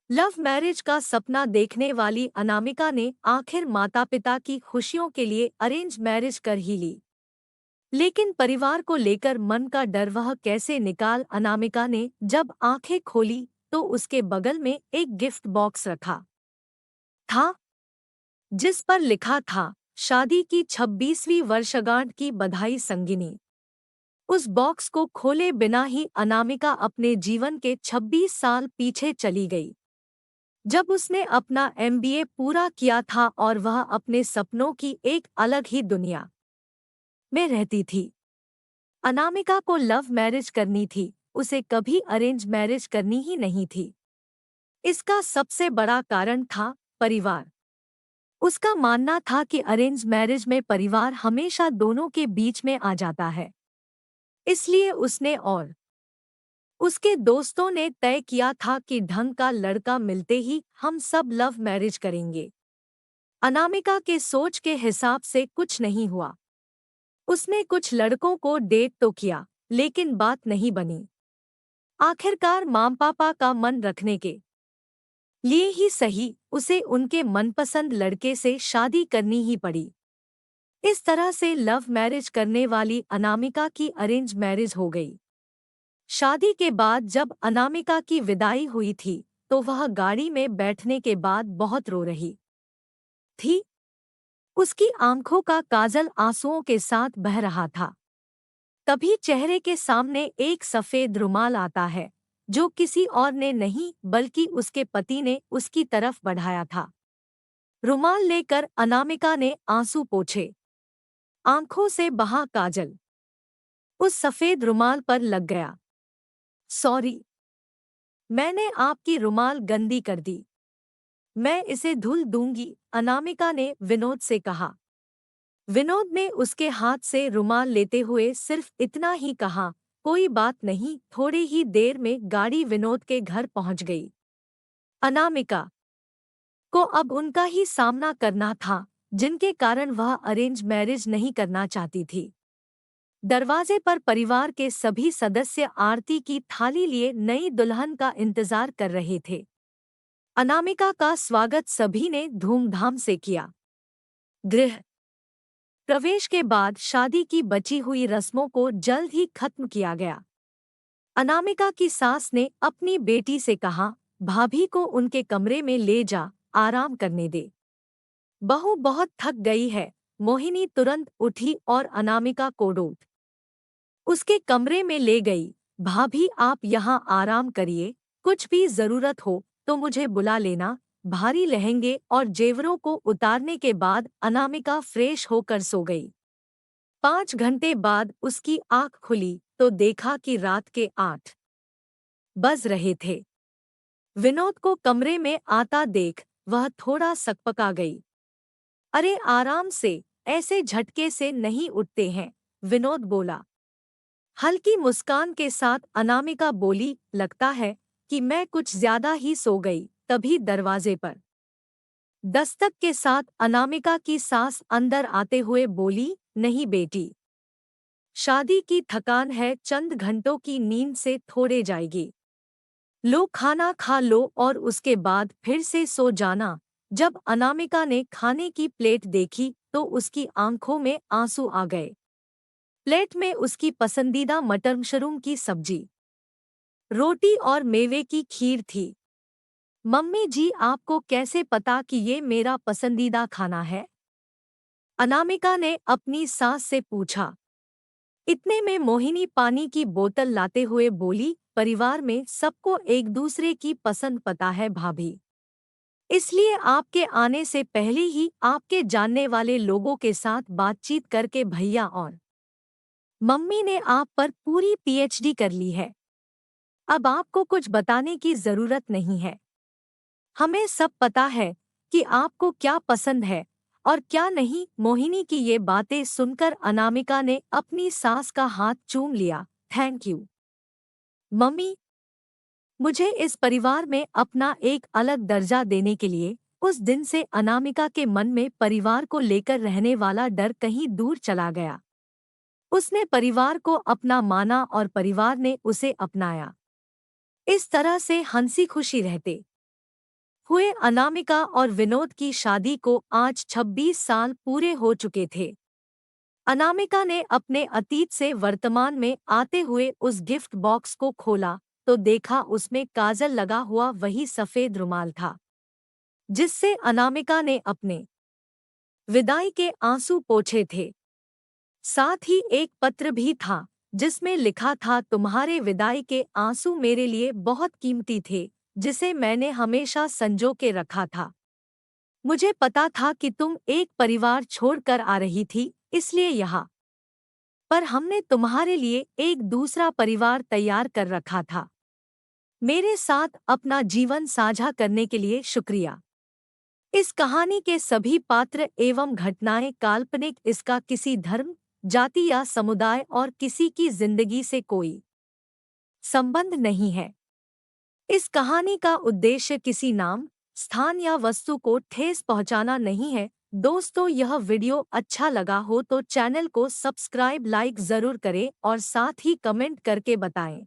Love marriage का सपना देखने वाली अनामिका ने आखिर माता पिता की खुशियों के लिए अरेंज मैरिज कर ही ली। लेकिन परिवार को लेकर मन का डर वह कैसे निकाल। अनामिका ने जब आंखें खोली तो उसके बगल में एक गिफ्ट बॉक्स रखा था, जिस पर लिखा था शादी की 26वीं वर्षगांठ की बधाई संगिनी। उस बॉक्स को खोले बिना ही अनामिका अपने जीवन के 26 साल पीछे चली गई, जब उसने अपना एमबीए पूरा किया था और वह अपने सपनों की एक अलग ही दुनिया में रहती थी। अनामिका को लव मैरिज करनी थी, उसे कभी अरेंज मैरिज करनी ही नहीं थी। इसका सबसे बड़ा कारण था परिवार। उसका मानना था कि अरेंज मैरिज में परिवार हमेशा दोनों के बीच में आ जाता है। इसलिए उसने और उसके दोस्तों ने तय किया था कि ढंग का लड़का मिलते ही हम सब लव मैरिज करेंगे। अनामिका के सोच के हिसाब से कुछ नहीं हुआ। उसने कुछ लड़कों को डेट तो किया, लेकिन बात नहीं बनी। आखिरकार माँ पापा का मन रखने के लिए ही सही, उसे उनके मनपसंद लड़के से शादी करनी ही पड़ी। इस तरह से लव मैरिज करने वाली अनामिका की अरेंज मैरिज हो गई। शादी के बाद जब अनामिका की विदाई हुई थी, तो वह गाड़ी में बैठने के बाद बहुत रो रही थी। उसकी आंखों का काजल आंसुओं के साथ बह रहा था। तभी चेहरे के सामने एक सफेद रुमाल आता है, जो किसी और ने नहीं बल्कि उसके पति ने उसकी तरफ बढ़ाया था। रुमाल लेकर अनामिका ने आंसू पोंछे। आंखों से बहा काजल उस सफेद रुमाल पर लग गया। सॉरी, मैंने आपकी रुमाल गंदी कर दी। मैं इसे धुल दूंगी, अनामिका ने विनोद से कहा। विनोद ने उसके हाथ से रुमाल लेते हुए सिर्फ इतना ही कहा, कोई बात नहीं। थोड़ी ही देर में गाड़ी विनोद के घर पहुंच गई। अनामिका को अब उनका ही सामना करना था, जिनके कारण वह अरेंज मैरिज नहीं करना चाहती थी। दरवाजे पर परिवार के सभी सदस्य आरती की थाली लिए नई दुल्हन का इंतजार कर रहे थे। अनामिका का स्वागत सभी ने धूमधाम से किया। गृह प्रवेश के बाद शादी की बची हुई रस्मों को जल्द ही खत्म किया गया। अनामिका की सास ने अपनी बेटी से कहा, भाभी को उनके कमरे में ले जा, आराम करने दे। बहू बहुत थक गई है। मोहिनी तुरंत उठी और अनामिका को उसके कमरे में ले गई। भाभी आप यहाँ आराम करिए, कुछ भी जरूरत हो तो मुझे बुला लेना। भारी लहंगे और जेवरों को उतारने के बाद अनामिका फ्रेश होकर सो गई। 5 घंटे बाद उसकी आँख खुली तो देखा कि रात के 8 बज रहे थे। विनोद को कमरे में आता देख वह थोड़ा सकपका गई। अरे आराम से, ऐसे झटके से नहीं उठते हैं, विनोद बोला। हल्की मुस्कान के साथ अनामिका बोली, लगता है कि मैं कुछ ज्यादा ही सो गई। तभी दरवाजे पर दस्तक के साथ अनामिका की सास अंदर आते हुए बोली, नहीं बेटी, शादी की थकान है, चंद घंटों की नींद से थोड़े जाएगी। लो खाना खा लो और उसके बाद फिर से सो जाना। जब अनामिका ने खाने की प्लेट देखी तो उसकी आंखों में आंसू आ गए। प्लेट में उसकी पसंदीदा मटर मशरूम की सब्जी, रोटी और मेवे की खीर थी। मम्मी जी, आपको कैसे पता कि ये मेरा पसंदीदा खाना है? अनामिका ने अपनी सास से पूछा। इतने में मोहिनी पानी की बोतल लाते हुए बोली, परिवार में सबको एक दूसरे की पसंद पता है भाभी, इसलिए आपके आने से पहले ही आपके जानने वाले लोगों के साथ बातचीत करके भैया और मम्मी ने आप पर पूरी पीएचडी कर ली है। अब आपको कुछ बताने की जरूरत नहीं है। हमें सब पता है कि आपको क्या पसंद है और क्या नहीं। मोहिनी की ये बातें सुनकर अनामिका ने अपनी सास का हाथ चूम लिया। थैंक यू मम्मी, मुझे इस परिवार में अपना एक अलग दर्जा देने के लिए। उस दिन से अनामिका के मन में परिवार को लेकर रहने वाला डर कहीं दूर चला गया। उसने परिवार को अपना माना और परिवार ने उसे अपनाया। इस तरह से हंसी खुशी रहते हुए अनामिका और विनोद की शादी को आज 26 साल पूरे हो चुके थे। अनामिका ने अपने अतीत से वर्तमान में आते हुए उस गिफ्ट बॉक्स को खोला तो देखा उसमें काजल लगा हुआ वही सफेद रुमाल था जिससे अनामिका ने अपने विदाई के आंसू पोंछे थे। साथ ही एक पत्र भी था जिसमें लिखा था, तुम्हारे विदाई के आंसू मेरे लिए बहुत कीमती थे, जिसे मैंने हमेशा संजो के रखा था। मुझे पता था कि तुम एक परिवार छोड़कर आ रही थी, इसलिए यहाँ पर हमने तुम्हारे लिए एक दूसरा परिवार तैयार कर रखा था। मेरे साथ अपना जीवन साझा करने के लिए शुक्रिया। इस कहानी के सभी पात्र एवं घटनाएं काल्पनिक, इसका किसी धर्म, जाति या समुदाय और किसी की जिंदगी से कोई संबंध नहीं है। इस कहानी का उद्देश्य किसी नाम, स्थान या वस्तु को ठेस पहुंचाना नहीं है। दोस्तों, यह वीडियो अच्छा लगा हो तो चैनल को सब्सक्राइब, लाइक जरूर करें और साथ ही कमेंट करके बताएं।